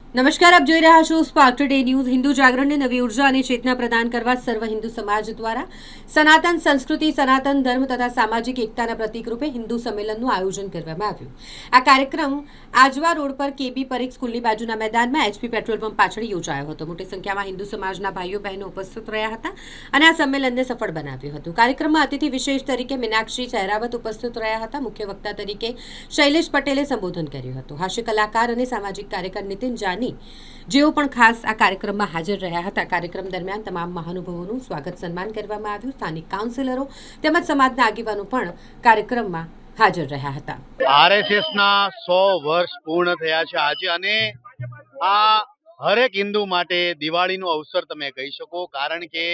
નમસ્કાર, આપ જોઈ રહ્યા છો સ્પાર્ક ટુડે ન્યૂઝ। હિન્દુ જાગરણને નવી ઉર્જા અને ચેતના પ્રદાન કરવા સર્વ હિન્દુ સમાજ દ્વારા સનાતન સંસ્કૃતિ, સનાતન ધર્મ તથા સામાજિક એકતાના પ્રતીક રૂપે હિન્દુ સંમેલનનું આયોજન કરવામાં આવ્યું। આ કાર્યક્રમ આજવા રોડ પર કેબી પરીખ સ્કૂલની બાજુના મેદાનમાં એચપી પેટ્રોલ પંપ પાછળ યોજાયો હતો। મોટી સંખ્યામાં હિન્દુ સમાજના ભાઈઓ બહેનો ઉપસ્થિત રહ્યા હતા અને આ સંમેલનને સફળ બનાવ્યું હતું। કાર્યક્રમમાં અતિથિ વિશેષ તરીકે મીનાક્ષી ચહેરાવત ઉપસ્થિત રહ્યા હતા। મુખ્ય વક્તા તરીકે શૈલેષ પટેલે સંબોધન કર્યું હતું। હાસ્ય કલાકાર અને સામાજિક કાર્યકર નીતિન જાની જેઓ પણ ખાસ આ કાર્યક્રમમાં હાજર રહ્યા હતા। કાર્યક્રમ દરમિયાન તમામ મહાનુભાવોનું સ્વાગત સન્માન કરવામાં આવ્યું। સ્થાનિક કાઉન્સિલરો તેમજ સમાજના આગેવાનો પણ કાર્યક્રમમાં હાજર રહ્યા હતા। આરએસએસના 100 વર્ષ પૂર્ણ થયા છે આજે, અને આ હરેક હિન્દુ માટે દિવાળીનો અવસર તમે કહી શકો, કારણ કે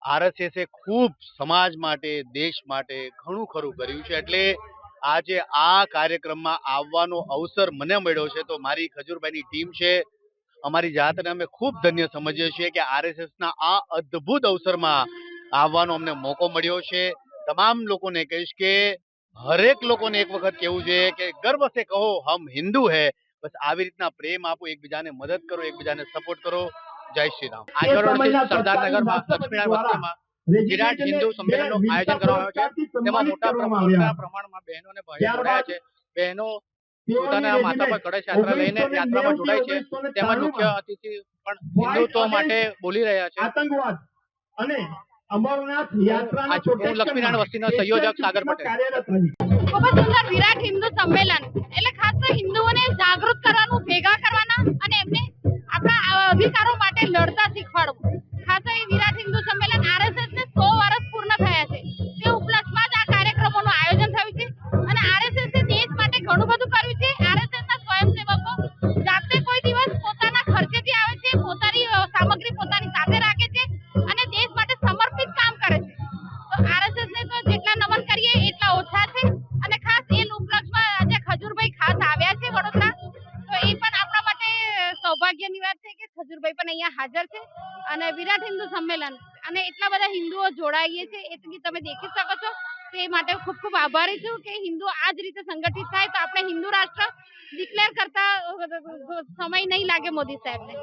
આરએસએસે ખૂબ સમાજ માટે, દેશ માટે ઘણું ખરું કર્યું છે। એટલે આજે આ કાર્યક્રમમાં આવવાનો અવસર મને મળ્યો છે, તો મારી ખજૂરભાઈની ટીમ છે, અમારી જાતને અમે ખૂબ ધન્ય સમજીએ છીએ કે આરએસએસના આ અદ્ભુત અવસરમાં આવવાનો અમને મોકો મળ્યો છે। તમામ લોકોને કહીશ કે હરેક લોકોને એક વખત કહેવું જોઈએ કે ગર્વ સે કહો હમ હિન્દુ હૈ। બસ આવી રીતના પ્રેમ આપો, એકબીજાને મદદ કરો, એકબીજાને સપોર્ટ કરો। જય શ્રી રામ। આગળ સરદારનગરમાં લક્ષ્મીનારાયણ વસ્તીમાં વિરાટ હિન્દુ સંમેલનનું આયોજન કરવામાં આવ્યું છે। તેમાં મોટા પ્રમાણમાં બહેનો અને ભાઈઓ જોડાયા છે। બહેનો પોતાના માથા પર કળશ યાત્રા લઈને યાત્રામાં જોડાય છે। તેમજ મુખ્ય અતિથિ પણ હિન્દુત્વ માટે બોલી રહ્યા છે। આતંકવાદ અને અમરનાથ યાત્રાના હું લક્ષ્મીનારાયણ વસ્તીના સંયોજક સાગર પટેલ। ખૂબ જ સુંદર વિરાટ હિન્દુ સંમેલન એટલે ખાસ તો હિન્દુઓને જાગૃત કરવાનું, ભેગા કરવાના અને એમને આપણા અધિકારો માટે લડતા શીખવાડવું। ખાસ તો વિરાટ હિન્દુ સંમેલન આરએસએસ ને 100 વર્ષ પૂર્ણ થયા છે, તે ઉપલક્ષમાં જ આ કાર્યક્રમોનું આયોજન થયું છે અને આરએસએસ દેશ માટે ઘણું બધું કર્યું છે। આરએસએસ ના સ્વયંસેવકો જાતે કોઈ દિવસ પોતાના ખર્ચેથી આવે છે, પોતાની સામગ્રી પોતાની સાથે રાખે છે અને દેશ માટે સમર્પિત કામ કરે છે। તો આરએસએસ ને તો જેટલા નમન કરીએ એટલા ઓછા છે અને ખાસ એ ઉપલક્ષમાં આજે ખજૂરભાઈ ખાસ આવ્યા છે વડોદરા, તો એ પણ આપણા માટે સૌભાગ્યની વાત છે કે ખજૂરભાઈ પણ અહીંયા હાજર છે અને વિરાટ હિન્દુ સંમેલન અને એટલા બધા હિન્દુઓ જોડાઈએ છે એ તમે દેખી શકો છો। તે માટે ખૂબ ખૂબ આભારી છું કે હિન્દુ આ જ રીતે સંગઠિત થાય તો આપણે હિન્દુ રાષ્ટ્ર ડિક્લેર કરતા સમય નહીં લાગે મોદી સાહેબને।